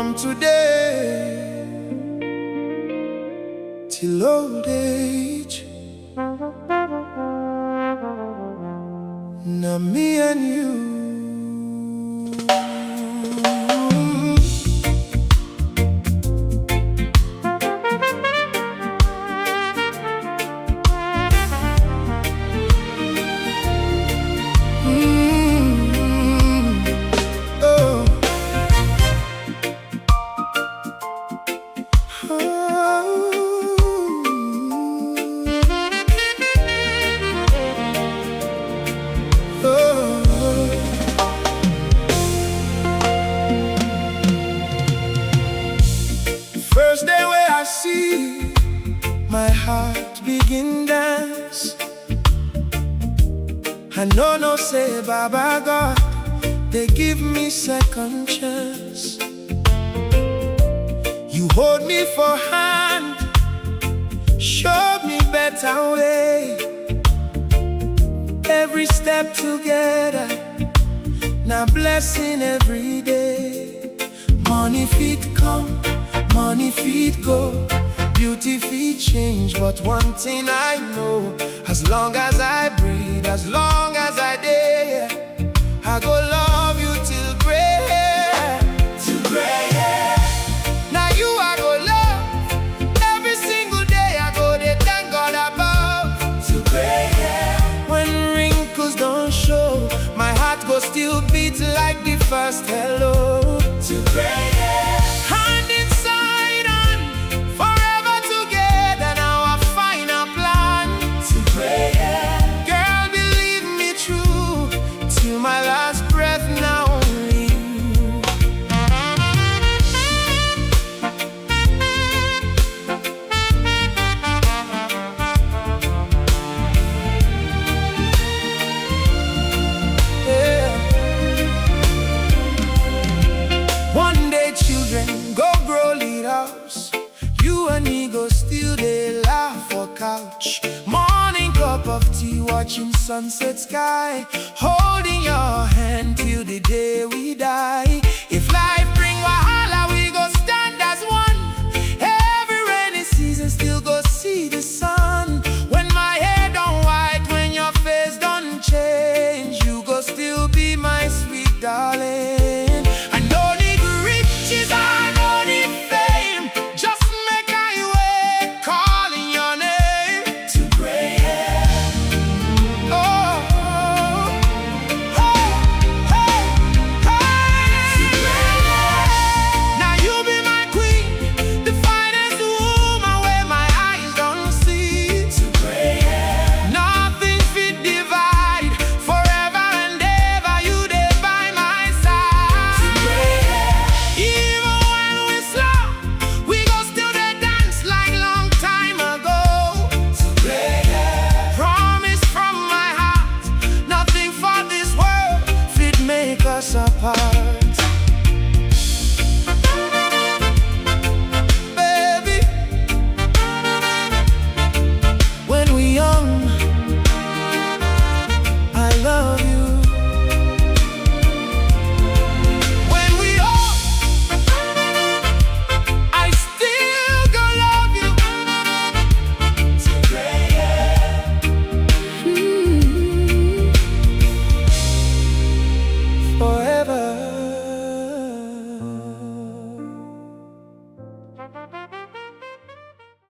from today till old age. Now me and you. First day where I see my heart begin dance, I know no say Baba God, they give me second chance. You hold me for hand, showed me better way. Every step together, now blessing every day. Money feet come, money feet go, beauty feet change, but one thing I know, as long as I breathe, as long as I dare, I go love you till gray hair, till gray hair. Now you I go love, every single day I go there, thank God above, till gray hair. When wrinkles don't show, my heart go still beat like the first hello, till gray hair. My last breath now only you. Yeah. One day children go grow leaders, you and me go still they laugh for couch. Morning cup of tea, watching sunset sky, holding your hand till the day we die.